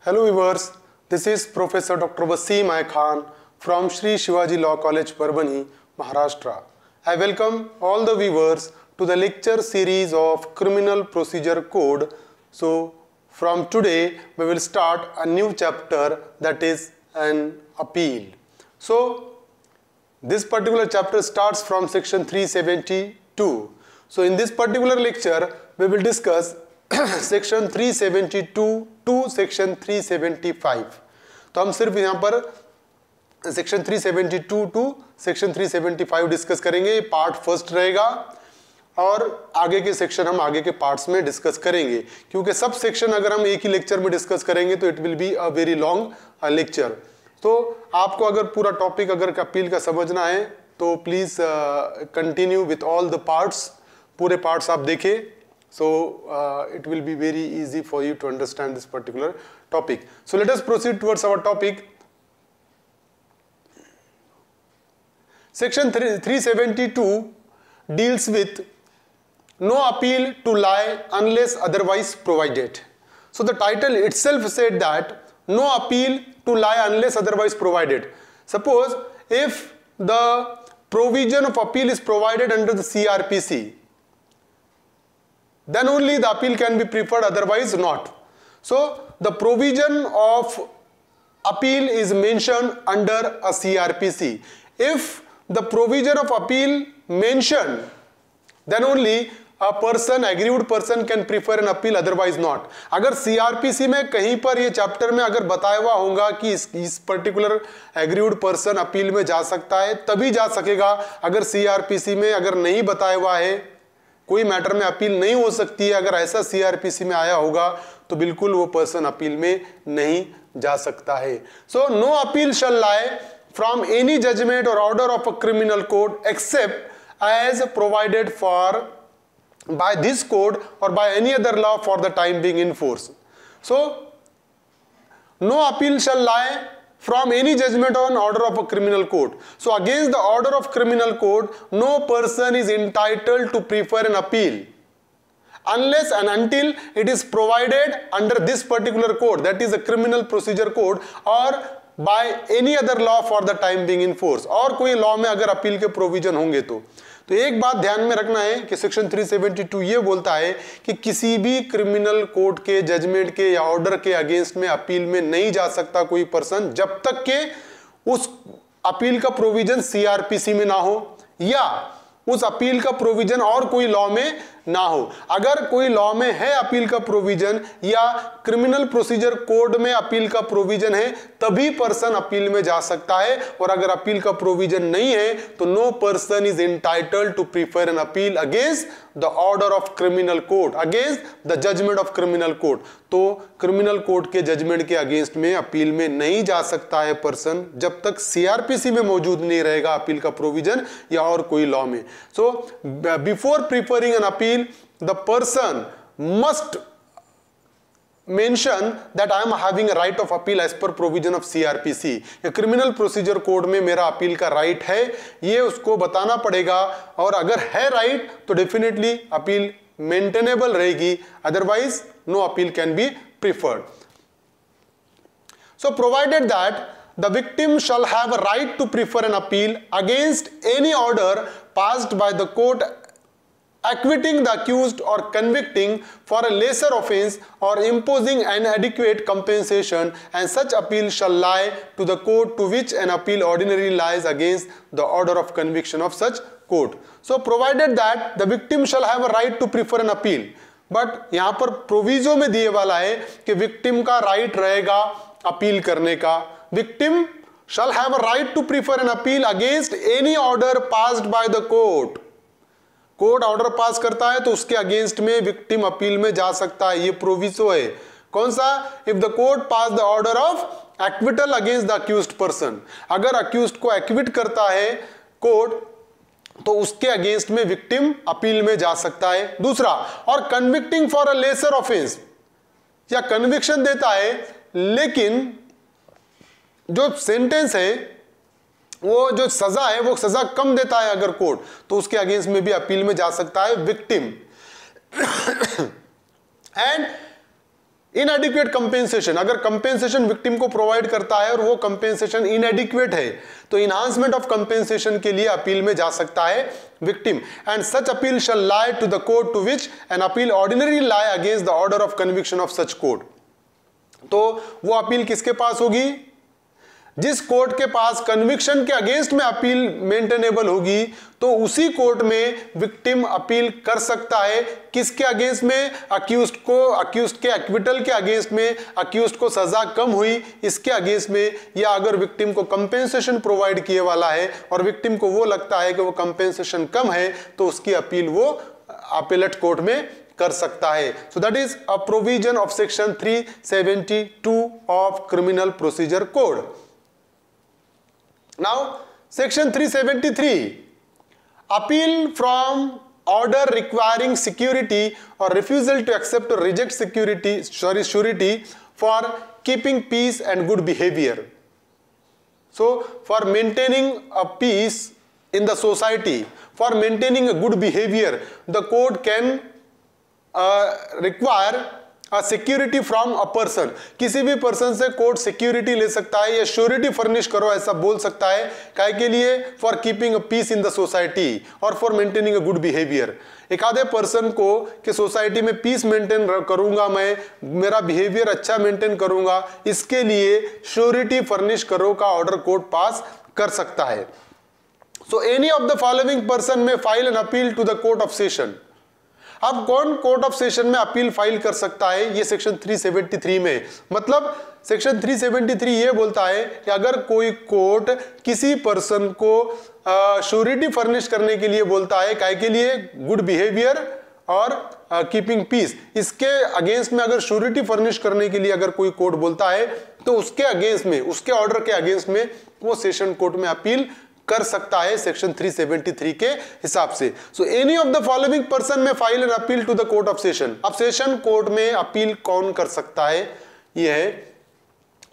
Hello viewers, this is Professor Dr. Wasim I Khan from Sri Shivaji Law College, Parbhani, Maharashtra. I welcome all the viewers to the lecture series of Criminal Procedure Code. So from today we will start a new chapter, that is an appeal. So this particular chapter starts from section 372. So in this particular lecture we will discuss section 372 to section 375. तो हम सिर्फ यहाँ पर section 372 to section 375 discuss करेंगे. ये part first रहेगा और आगे के सेक्शन हम आगे के पार्ट्स में डिस्कस करेंगे, क्योंकि सब सेक्शन अगर हम एक ही लेक्चर में डिस्कस करेंगे तो it will be a very long lecture. तो आपको अगर पूरा टॉपिक अगर अपील का समझना है तो please continue with all the parts. पूरे पार्ट्स आप देखें. So it will be very easy for you to understand this particular topic. So let us proceed towards our topic. Section 372 deals with no appeal to lie unless otherwise provided. So the title itself said that no appeal to lie unless otherwise provided. Suppose if the provision of appeal is provided under the CRPC, then only the appeal can be preferred, otherwise not. So the provision of appeal is mentioned under a CRPC. If the provision of appeal mentioned, then only a person, aggrieved person can prefer an appeal, otherwise not. अगर CRPC में कहीं पर ये chapter में अगर बताया हुआ होगा कि इस पर्टिकुलर aggrieved person अपील में जा सकता है, तभी जा सकेगा. अगर CRPC में अगर नहीं बताया हुआ है, कोई मैटर में अपील नहीं हो सकती है, अगर ऐसा सीआरपीसी में आया होगा तो बिल्कुल वो पर्सन अपील में नहीं जा सकता है. So no appeal shall lie from any judgment or order of a criminal code except as provided for by this code or by any other law for the time being in force. So no appeal shall lie from any judgment on order of a criminal code. So against the order of criminal code, no person is entitled to prefer an appeal unless and until it is provided under this particular code, that is a criminal procedure code, or by any other law for the time being in force. और कोई law में अगर appeal के provision होंगे तो एक बात ध्यान में रखना है कि सेक्शन 372 ये बोलता है कि किसी भी क्रिमिनल कोर्ट के जजमेंट के या ऑर्डर के अगेंस्ट में अपील में नहीं जा सकता कोई पर्सन जब तक के उस अपील का प्रोविजन सीआरपीसी में ना हो या उस अपील का प्रोविजन और कोई लॉ में ना हो. अगर कोई लॉ में है अपील का प्रोविजन या क्रिमिनल प्रोसीजर कोड में अपील का प्रोविजन है तभी पर्सन अपील में जा सकता है, और अगर अपील का प्रोविजन नहीं है तो no person is entitled to prefer an appeal against the order of criminal code, against the judgement of criminal code. तो क्रिमिनल कोड के जजमेंट के अगेंस्ट में अपील में नहीं जा सकता है पर्सन जब तक सीआरपीसी में मौजूद नहीं रहेगा अपील का प्रोविजन या और कोई लॉ में. So before preferring an appeal the person must mention that I am having a right of appeal as per provision of CRPC. या क्रिमिनल प्रोसीजर कोड में मेरा अपील का राइट है, ये उसको बताना पड़ेगा. और अगर है राइट तो डेफिनेटली अपील मेंटेनेबल रहेगी, otherwise no appeal can be preferred. So provided that the victim shall have a right to prefer an appeal against any order passed by the court acquitting the accused or convicting for a lesser offense or imposing an adequate compensation, and such appeal shall lie to the court to which an appeal ordinarily lies against the order of conviction of such court. So provided that the victim shall have a right to prefer an appeal, but यहाँ पर proviso में दिए वाला है कि victim का right रहेगा appeal करने का. Victim shall have a right to prefer an appeal against any order passed by the court. Court order pass करता है तो उसके अगेंस्ट में विक्टिम अपील में जा सकता है, ये प्रोविजो है. कौन सा? If the court pass the order of acquittal against the accused person. अगर अक्यूज्ड को एक्विट करता है कोर्ट तो उसके अगेंस्ट में विक्टिम अपील में जा सकता है. दूसरा, और convicting for a lesser offence, या कन्विक्शन देता है लेकिन जो सेंटेंस है वो जो सजा है वो सजा कम देता है अगर कोर्ट, तो उसके अगेंस्ट में भी अपील में जा सकता है विक्टिम. एंड इनएडिक्वेट कंपेंसेशन, अगर कंपेंसेशन विक्टिम को प्रोवाइड करता है और वो कंपेंसेशन इनएडिक्वेट है तो इनहांसमेंट ऑफ कंपेंसेशन के लिए अपील में जा सकता है victim, and such appeal shall lie to the court to which an appeal ordinary lie against the order of conviction of such court. तो वो अपील किसके पास होगी? जिस कोर्ट के पास कन्विक्शन के अगेंस्ट में अपील मेंटेनेबल होगी तो उसी कोर्ट में विक्टिम अपील कर सकता है। किसके अगेंस्ट में? अक्यूज्ड को, अक्यूज्ड के एक्विटल के अगेंस्ट में, अक्यूज्ड को सजा कम हुई इसके अगेंस्ट में, या अगर विक्टिम को कंपेंसेशन प्रोवाइड किए वाला है और विक्टिम को वो लगता है कि वो कंपेंसेशन कम है तो उसकी अपील वो अपीलेट कोर्ट में कर सकता है। So that is a provision of section 372 of criminal procedure code. Now, section 373, appeal from order requiring security or refusal to accept or reject surety for keeping peace and good behavior. So, for maintaining a peace in the society, for maintaining a good behavior, the court can require a security from a person. किसी भी person से court security ले सकता है या surety furnish करो ऐसा बोल सकता है। काय के लिए? For keeping a peace in the society or for maintaining a good behaviour. एक आधे पर्सन को कि सोसाइटी में पीस मेंटेन करूंगा, मैं मेरा बिहेवियर अच्छा मेंटेन करूंगा, इसके लिए श्योरिटी फर्निश करो का ऑर्डर कोर्ट पास कर सकता है। So any of the following person may file an appeal to the court of session. अब कौन कोर्ट ऑफ सेशन में अपील फाइल कर सकता है? ये सेक्शन 373 में, मतलब सेक्शन 373 ये बोलता है कि अगर कोई कोर्ट किसी पर्सन को श्योरिटी फर्निश करने के लिए बोलता है, काय के लिए? गुड बिहेवियर और कीपिंग पीस, इसके अगेंस्ट में अगर श्योरिटी फर्निश करने के लिए अगर कोई कोर्ट बोलता है तो उसके अगेंस्ट में, उसके ऑर्डर के अगेंस्ट में वो सेशन कोर्ट में अपील कर सकता है सेक्शन 373 के हिसाब से। So any of the following person may file an appeal to the court of session. अब सेशन कोर्ट में अपील कौन कर सकता है? ये है,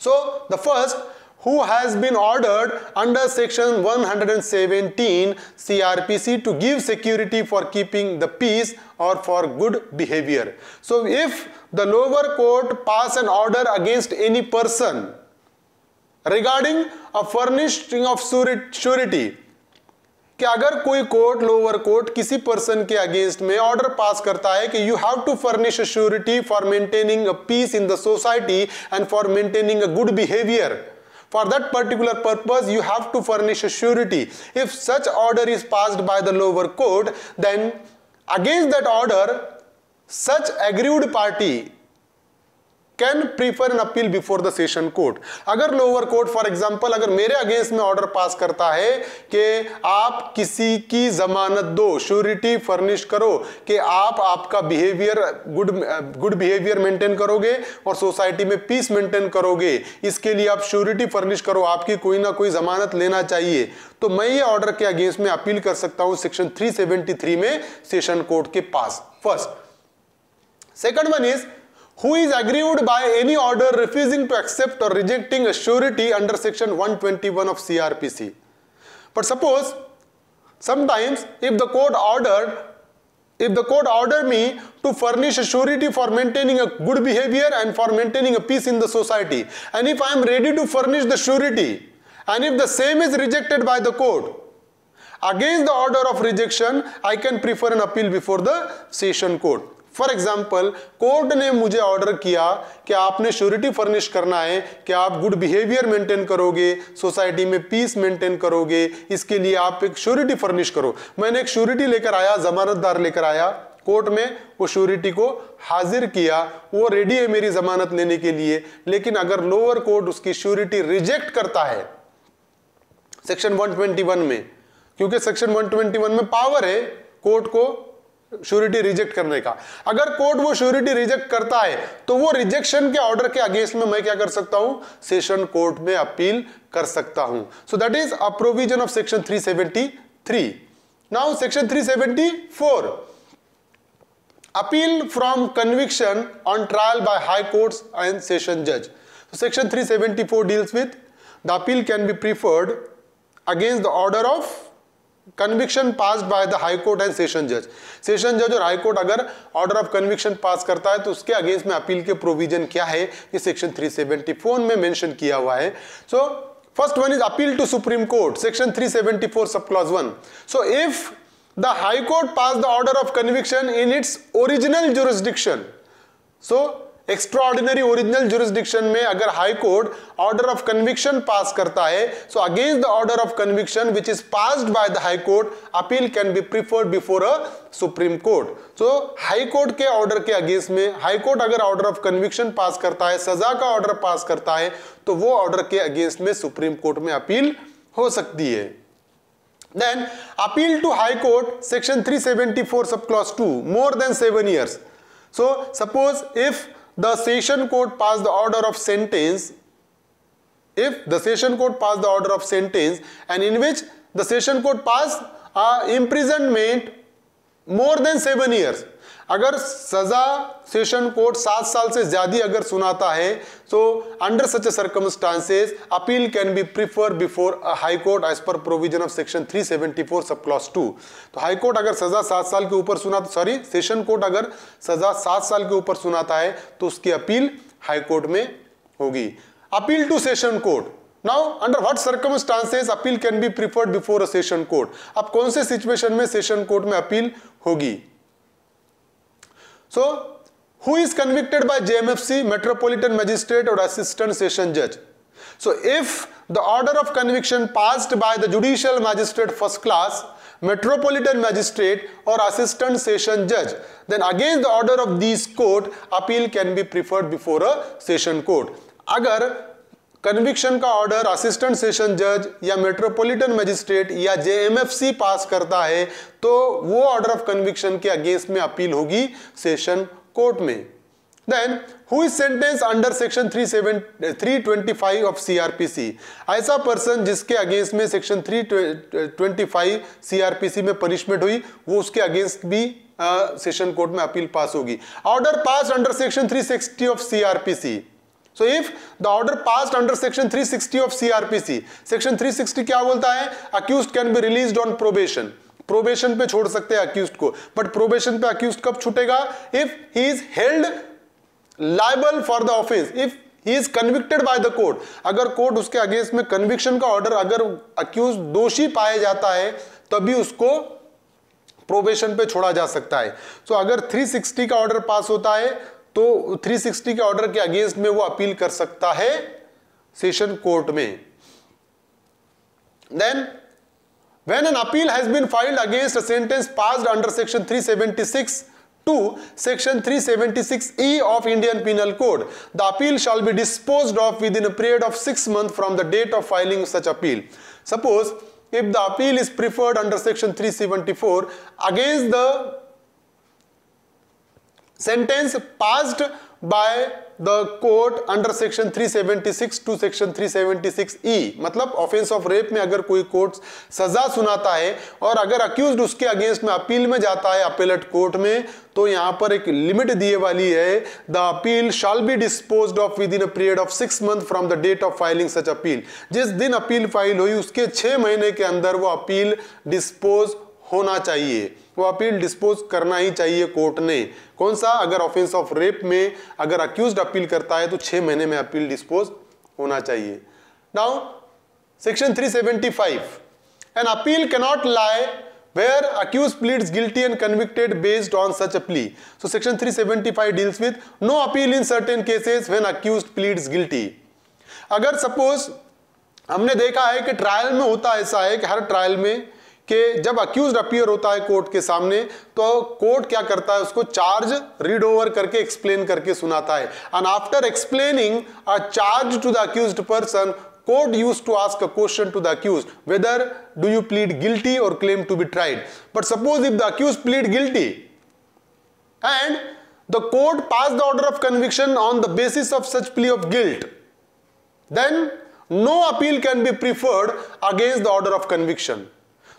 so the first, who has been ordered under section 117 CRPC to give security for keeping the peace or for good behavior. So if the lower court pass an order against any person regarding a furnishing of surety, कि अगर कोई court, lower court किसी person के against में order pass करता है कि you have to furnish a surety for maintaining a peace in the society and for maintaining a good behaviour, for that particular purpose you have to furnish a surety. If such order is passed by the lower court, then against that order such aggrieved party can prefer an appeal before the session court. अगर lower court for example अगर मेरे against में order pass करता है कि आप किसी की जमानत दो, श्योरिटी फर्निश करो कि आप आपका बिहेवियर गुड बिहेवियर मेंटेन करोगे और सोसाइटी में पीस मेंटेन करोगे, इसके लिए आप श्योरिटी फर्निश करो, आपकी कोई ना कोई जमानत लेना चाहिए, तो मैं ये ऑर्डर के अगेंस्ट में अपील कर सकता हूं सेक्शन 373 में सेशन कोर्ट के पास। First. Second one is who is aggrieved by any order refusing to accept or rejecting a surety under section 121 of CRPC. But suppose sometimes if the court ordered me to furnish a surety for maintaining a good behavior and for maintaining a peace in the society, and if I am ready to furnish the surety and if the same is rejected by the court, against the order of rejection I can prefer an appeal before the session court. For example court ने मुझे order किया कि आपने surety furnish करना है कि आप good behaviour maintain करोगे, सोसाइटी में पीस मेंटेन करोगे, इसके लिए आप एक श्योरिटी फर्निश करो। मैंने एक श्योरिटी लेकर आया, जमानतदार लेकर आया, कोर्ट में वो श्योरिटी को हाजिर किया, वो रेडी है मेरी जमानत लेने के लिए, लेकिन अगर लोअर कोर्ट उसकी श्योरिटी रिजेक्ट करता है सेक्शन 121 में, क्योंकि सेक्शन 121 में पावर है कोर्ट को श्योरिटी रिजेक्ट करने का, अगर कोर्ट वो श्योरिटी रिजेक्ट करता है तो वो रिजेक्शन के ऑर्डर के अगेंस्ट में मैं क्या कर सकता हूं? सेशन कोर्ट में अपील कर सकता हूं। So that is a provision of section 373। Now section 374, appeal from conviction on trial by high courts and session जज। Section 374 deals with the appeal can be preferred against the order of conviction passed by the high court and session जज, session जज और high court अगर order of conviction pass करता है तो उसके against में अपील के प्रोविजन क्या है, ये सेक्शन 374 में मेंशन किया हुआ है. So first one is appeal to Supreme Court, section 374 sub clause 1. So if the high court pass the order of conviction in its original jurisdiction, so extraordinary original jurisdiction में अगर high court order of conviction pass करता है, so against the order of conviction which is passed by the high court, appeal can be preferred before a Supreme Court. So high court के order के against में high court अगर order of conviction pass करता है, सजा का order pass करता है, तो वो ऑर्डर के अगेंस्ट में सुप्रीम कोर्ट में अपील हो सकती है. Then appeal to high court, section 374 subclause 2, more than 7 years. So suppose if the session court passed the order of sentence, if the session court passed the order of sentence and in which the session court passed imprisonment more than 7 years, अगर सजा session court 7 साल से ज्यादा अगर सुनाता है, तो under such circumstances appeal can be prefer before a high court as per provision of section 374 sub clause 2. तो हाई कोर्ट अगर सजा 7 साल के ऊपर सुना, सॉरी सेशन कोर्ट अगर सजा 7 साल के ऊपर सुनाता है तो उसकी अपील हाई कोर्ट में होगी. Appeal to session court, now under what circumstances appeal can be preferred before a session court. अब कौन से सिचुएशन में सेशन कोर्ट में अपील होगी? So, who is convicted by JMFC, Metropolitan Magistrate or Assistant Session Judge? So, if the order of conviction passed by the Judicial Magistrate First Class, Metropolitan Magistrate or Assistant Session Judge, then against the order of these court, appeal can be preferred before a Session Court. अगर conviction का order assistant session जज या metropolitan magistrate या JMFC pass करता है, तो वो order of conviction के अगेंस्ट में अपील होगी सेशन कोर्ट में. Then who is sentence under section 325 of CrPC, ऐसा पर्सन जिसके अगेंस्ट में सेक्शन 325 सीआरपीसी में पनिशमेंट हुई, वो उसके अगेंस्ट भी सेशन कोर्ट में अपील पास होगी. Order pass under section 360 of CrPC. So if the order passed under section 360 of CRPC, section 360 क्या बोलता है? Accused can be released on probation. Probation पे छोड़ सकते हैं accused को, but probation पे accused कब छूटेगा? If he is held liable for the offense, if he is convicted by the court. अगर कोर्ट उसके अगेंस्ट में कन्विक्शन का ऑर्डर अगर accused दोषी पाया जाता है, तभी उसको प्रोबेशन पे छोड़ा जा सकता है. So अगर 360 का ऑर्डर पास होता है तो 360 के ऑर्डर के अगेंस्ट में वो अपील कर सकता है सेशन कोर्ट में. Then when an appeal has been filed against a sentence passed under section 376 to section 376E of Indian Penal Code, the appeal shall be disposed of within a period of 6 months from the date of filing such appeal. Suppose if the appeal is preferred under section 374 against the sentence passed by the court under section 376 to section 376E, मतलब offence of rape में अगर कोई court सजा सुनाता है और अगर accused उसके अगेंस्ट में अपील में जाता है अपेलेट कोर्ट में, तो यहां पर एक लिमिट दिए वाली है, the appeal shall be disposed of within a period of 6 month from the date of filing such appeal. जिस दिन अपील फाइल हुई उसके 6 महीने के अंदर वो अपील डिस्पोज होना चाहिए, वो अपील डिस्पोज करना ही चाहिए कोर्ट ने. कौन सा? अगर ऑफेंस ऑफ रेप में अगर अक्यूज्ड अपील करता है तो 6 महीने में अपील डिस्पोज होना चाहिए. Now section 375, N appeal can not lie where accused pleads guilty and convicted based on such a plea. So section 375 deals with no appeal in certain cases when accused pleads guilty. अगर suppose हमने देखा है कि trial में होता ऐसा है कि हर ट्रायल में कि जब अक्यूज्ड अपीयर होता है कोर्ट के सामने, तो कोर्ट क्या करता है, उसको चार्ज रीड ओवर करके एक्सप्लेन करके सुनाता है. And after explaining a charge to the accused person, court used to ask a question to the accused, whether do you plead guilty or claim to be tried. But suppose if the accused plead guilty and the court passed the order of conviction on the basis of such plea of guilt, then no appeal can be preferred against the order of conviction.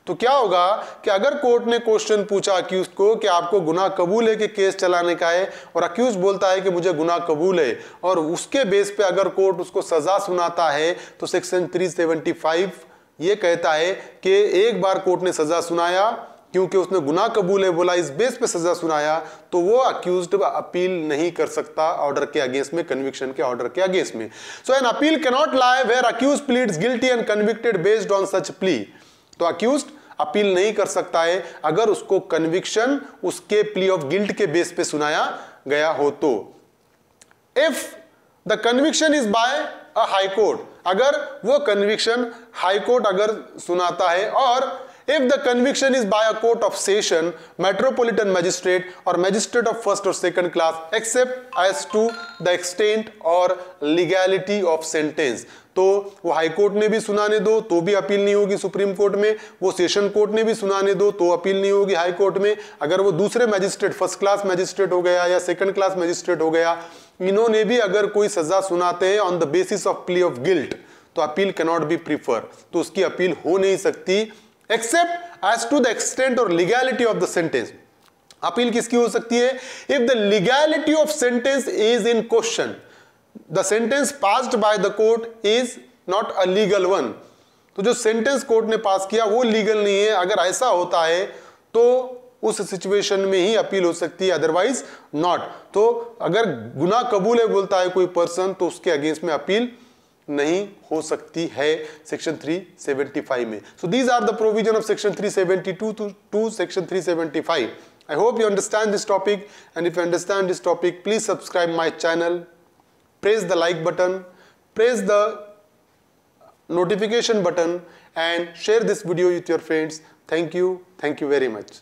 तो क्या होगा कि अगर court ने question पूछा accused को कि आपको गुनाह कबूल है कि केस चलाने का है, और अक्यूज बोलता है कि मुझे गुनाह कबूल है, और उसके बेस पे अगर कोर्ट उसको सजा सुनाता है, तो सेक्शन 375 ये कहता है कि एक बार कोर्ट ने सजा सुनाया, क्योंकि उसने गुनाह कबूल है बोला, इस बेस पे सजा सुनाया, तो वो अक्यूज्ड अपील नहीं कर सकता ऑर्डर के अगेंस्ट में, कन्विक्शन के ऑर्डर के अगेंस्ट में। So an appeal can not lie where accused pleads guilty and convicted based on such plea. तो अक्यूज्ड अपील नहीं कर सकता है अगर उसको कन्विक्शन उसके प्ली ऑफ गिल्ट के बेस पे सुनाया गया हो तो। If the conviction is by a high court, अगर वो कन्विक्शन हाई कोर्ट अगर सुनाता है, और if the conviction is by a court of session, metropolitan magistrate or magistrate of first or second class, except as to the extent or legality of sentence, तो वो high court ने भी सुनाने दो तो भी अपील नहीं होगी सुप्रीम कोर्ट में, वो सेशन कोर्ट ने भी सुनाने दो तो अपील नहीं होगी हाई कोर्ट में। अगर वो दूसरे मैजिस्ट्रेट, फर्स्ट क्लास मैजिस्ट्रेट हो गया या सेकंड क्लास मैजिस्ट्रेट हो गया, इन्होंने भी अगर कोई सजा सुनाते हैं on the basis of plea of guilt, तो appeal can not be prefer, तो उसकी अपील हो नहीं सकती except as to the extent or legality of the sentence। Appeal किसकी हो सकती है? if the legality of sentence is in question, the sentence passed by the court is not a legal one। तो जो sentence court ने पास किया वो legal नहीं है, अगर ऐसा होता है तो उस सिचुएशन में ही अपील हो सकती है, अदरवाइज नॉट। तो अगर गुनाह कबूल है बोलता है कोई पर्सन, तो उसके अगेंस्ट में अपील नहीं हो सकती है सेक्शन 375 में। So these are the provision of section 372 to section 375। I hope you understand this topic, and if you understand this topic please subscribe my channel, press the like button, press the notification button, and share this video with your friends. Thank you very much.